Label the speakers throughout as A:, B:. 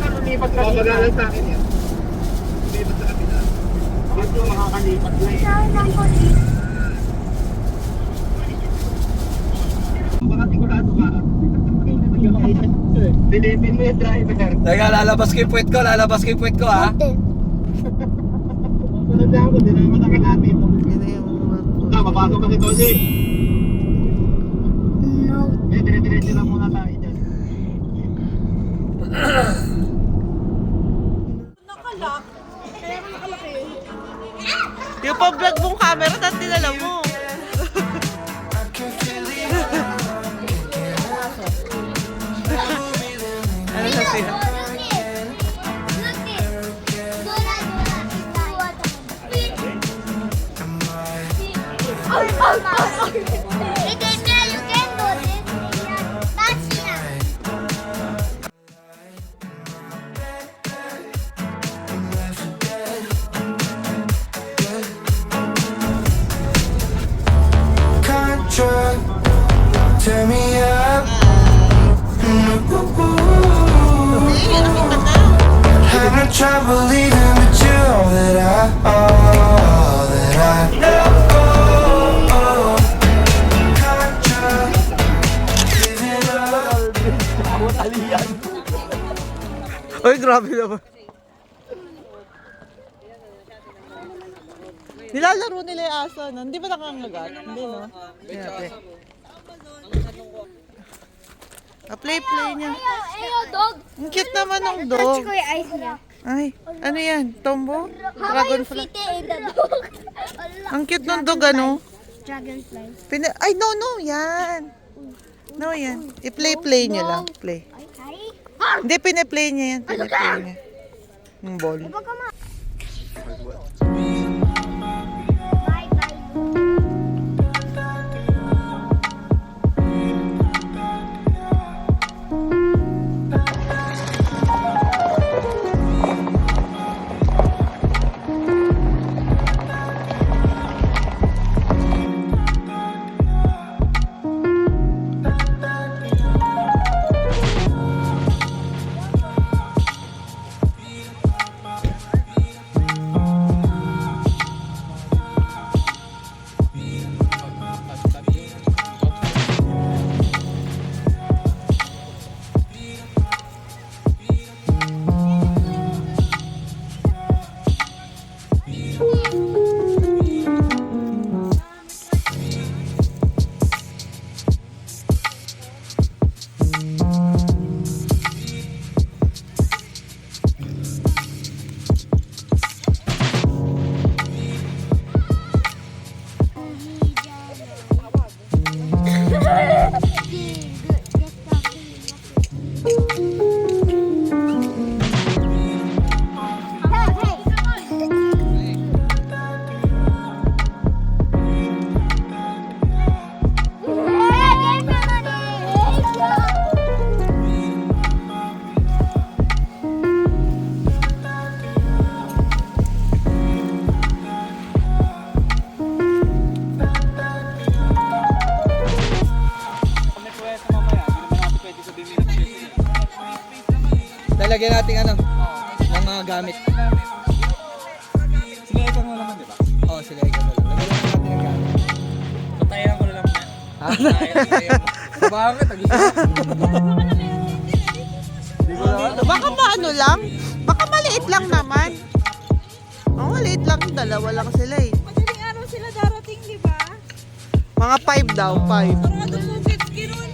A: lumipat ka. Babagalan sa akin yan. Lumipat sa kapila. Dito makakalipat na eh. Baka sigurado ka. Dilipin mo yung driver.
B: Teka, lalabas ko yung puwet ko, ha?
A: Sunod na ako, di naman nakalapit. Mapasok kasi to si.
C: No.
A: Dire-diretso lang muna tayo dyan.
D: Nakalock. Kaya mo nakalaki. Yung pa-vlog mong camera, tapos nilala mo. Ano na siya?
E: Turn me up. Had no trouble leaving, but you're all that I know. Contra, giving up.
D: Ay, grabe naman. Nilalaro nila yung aso, no? Hindi ba nakangagat? Hindi, no? Play niya.
C: Ayo, dog.
D: Ang cute naman ng
C: Touch
D: dog.
C: ko yung eyes niya.
D: Ay, ano yan? Tombo?
C: How
D: Dragonfly?
C: fit in the dog?
D: Ang cute ng dog, ano?
C: Dragonfly.
D: Ay, no, yan. No, yan. I-play niya lang. Play.
C: Ay,
D: Hindi, piniplay niya yan. Piniplay niya. Yung ball.
C: baka ma. Bye, bye.
B: Lalagyan natin ano, ng mga gamit.
A: Sige, ikaw mo naman, di ba?
B: Oo, sila ikaw na lang. Lagyan natin ng gamit.
A: Patayan ko na lang yan.
B: Ha? Bakit?
D: Baka paano lang? Baka maliit lang naman. Oo, maliit lang. Dalawa lang sila eh.
F: Madaling araw sila darating, di ba?
D: Mga 5 daw, 5.
F: Parang ano mo, jet ski ron.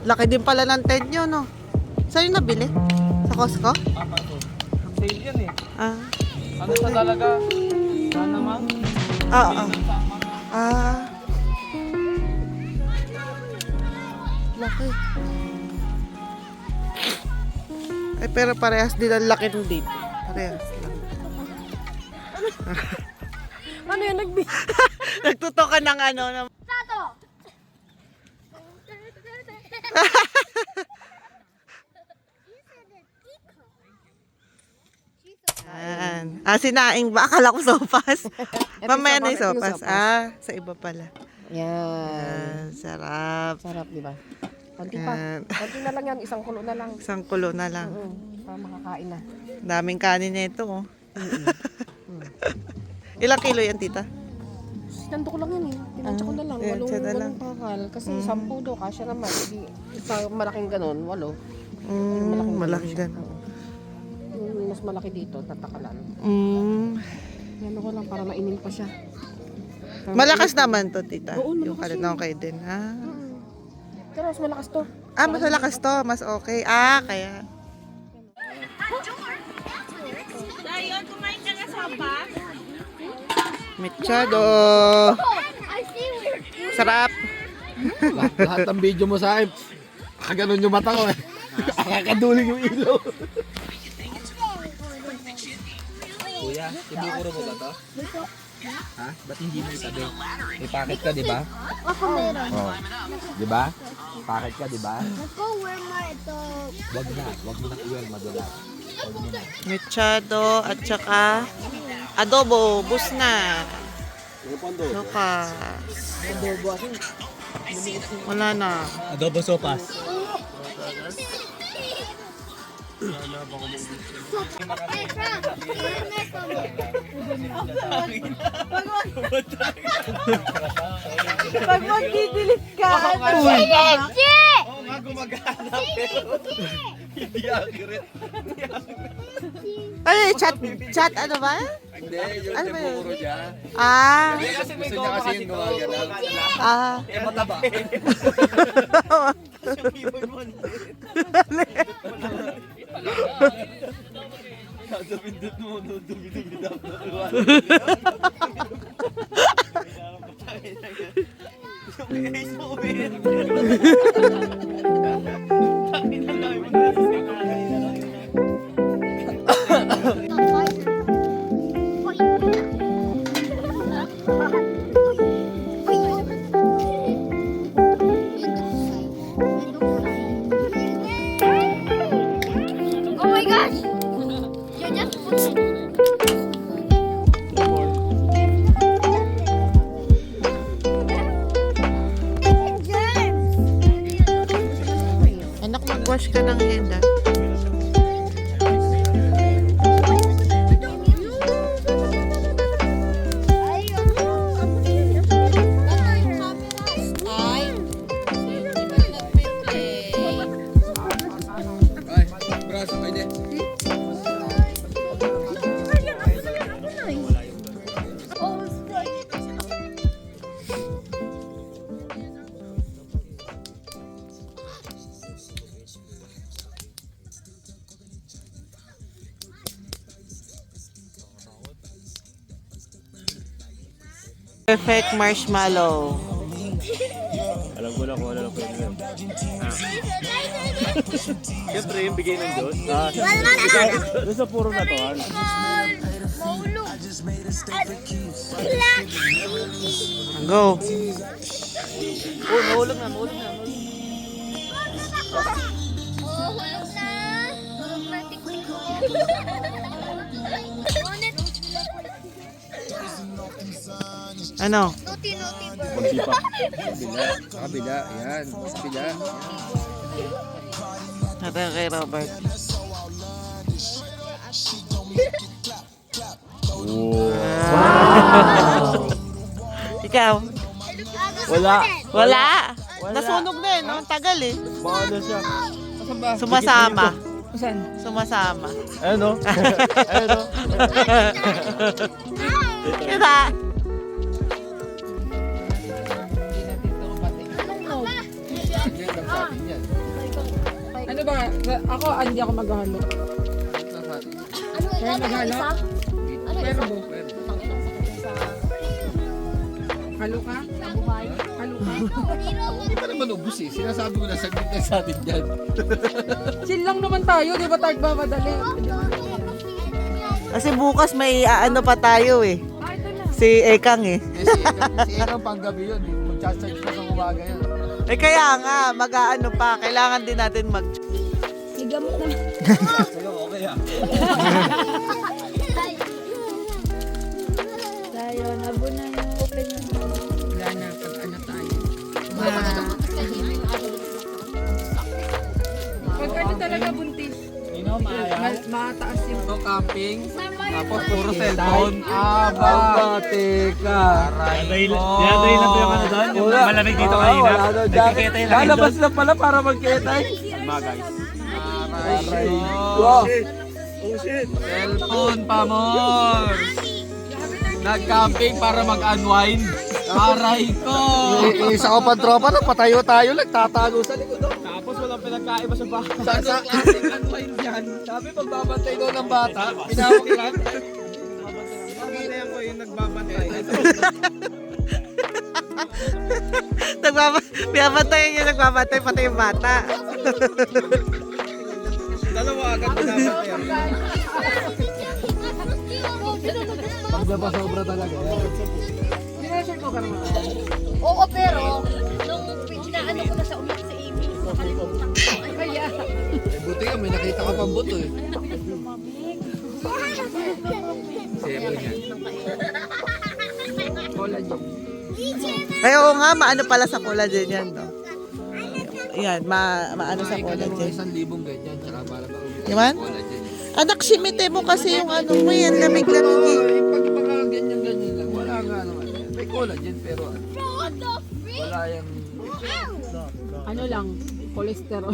D: Laki din pala ng tent nyo, no? Saan yung nabili? Sa Costco?
A: Sale yan eh.
D: Ah.
A: Ano sa talaga? Sana ma'am?
D: Laki. Ay, pero parehas din ang laki ng dito. Parehas lang.
F: Ano yun,
D: Nagtuto ka ng ano. Ng... Yan. Sinaing ba? Akala ko sopas. Mamaya na yung sopas. Sa iba pala.
G: Yan.
D: Sarap.
G: Sarap, di ba? Konti pa.
D: Yan.
G: Konti na lang yan. Isang kulo na lang.
D: Isang kulo na lang.
G: Para makakain na.
D: Daming kanin nito, oh. Ilang kilo yan, tita?
G: Sinando ko lang yan eh. Tinansya ko na lang.
D: Ayan, siya na lang.
G: Walong kakal. Kasi 10 daw. Kasya naman. Hindi, isa malaking ganun. 8.
D: Malaki gan.
G: Yung mas malaki dito. Tatakalan. Yan ko lang para mainin pa siya.
D: Malakas naman to, tita.
G: Oo, malakas
D: Yung kalit na okay din.
G: Pero mas malakas to.
D: Mas malakas to. Mas okay. Kaya.
F: Dayon, kumain ka na sa bus?
D: Mechado.
C: I see where.
D: Sarap.
A: Lahat ng video mo sa akin, kaganon yung mata ko eh. Akakaduling yung ilaw.
B: Kuya, tinukuro mo ba to? Ha? Ba't hindi mo itabi? May packet ka, di ba?
C: Ako meron.
B: Oh. Di ba? Packet ka, di ba?
C: Let's go where my
B: Wag mo na iwan, madulas.
D: Mechado at saka adobo. Bus na. Sopas. Wala na.
B: Adobo sopas.
F: Pag magdidilit ka,
D: Ay, chat ano ba?
A: Hindi, yung
D: Ano ba yun?
A: puro niya. Gusto niya kasi yung gumagalaw.
B: Mataba.
C: Oh my gosh! You're just
D: Anak, mag-wash ka ng hand,
B: Braso, pwede.
D: Perfect marshmallow.
A: Alam ko na kung ano na pwede yun. Siyempre yung bigay ng Diyos. Doon sa puro na to.
D: Go.
B: Mahulog na.
C: Oh, hulog na.
D: Ano?
C: Nuti bro.
B: Magsipa. Kabila. Yan. Kabila.
D: Natin kay Robert. Ikaw? Wala. Nasunog na eh, no? Ang tagal eh.
A: Baka na siya.
D: Sumasama. Sumasama.
A: Ayun o. Ayun o.
D: Kita.
G: Ano ba? Ako, hindi ako maghahalo. Kaya maghalo? Pero mo. Halo ka? Halo ka?
A: Hindi pa naman ubus eh. Sinasabi ko na saglit na sa atin dyan.
G: Chill lang naman tayo, di ba tayo madali?
D: Kasi bukas may ano pa tayo eh. Si Ekang eh.
A: Si Ekang panggabi yun eh. Mag-charge pa sa umaga yun.
D: Eh kaya nga, mag-aano pa, kailangan din natin mag...
C: Higamot na.
B: Okay ah.
C: Tayo, nabo na yung open na.
G: Wala na, pag ano tayo. Pag ano talaga buntis, mataas yung
B: Ito camping, tapos puro cellphone. Aba, teka. Aray ko.
H: Dinadayin lang to yung ano doon, yung malamig dito kanina. Nagkikita yung laki
B: Lalabas
H: doon.
B: na pala para magketay.
H: Bagay.
B: Aray ko.
A: Oh shit!
B: Cellphone pa more. Nag-camping para mag-unwind. Aray ko.
A: Isa ko pang tropa na patayo tayo, nagtatago sa likod.
B: Tapos walang pinagkaiba sa bahay. Sa klaseng unwind yan. Sabi magbabantay daw ng bata. Pinawag lang. Babantayan ko yung nagbabantay.
D: Binabantayan niya, nagbabantay pati yung bata.
B: Dalawa agad binabantayan. Pagdaba sobra talaga.
C: Oo, pero nung pinaano ko na sa umiyak sa Amy, nakalimutan ko. Ay, kaya.
B: Buti nga, may nakita ka pang buto eh. Sebo niya.
D: Ay, oo nga, maano pala sa collagen yan, no? Yan, maano sa collagen.
B: 1,000 ganyan. Tsaka para ba
D: Yaman? Anak, simite mo kasi yung ano mo yan, lamig-lamig eh.
B: Pag mga ganyan-ganyan lang, wala nga naman. May collagen pero ano, wala yung...
G: ano lang, cholesterol.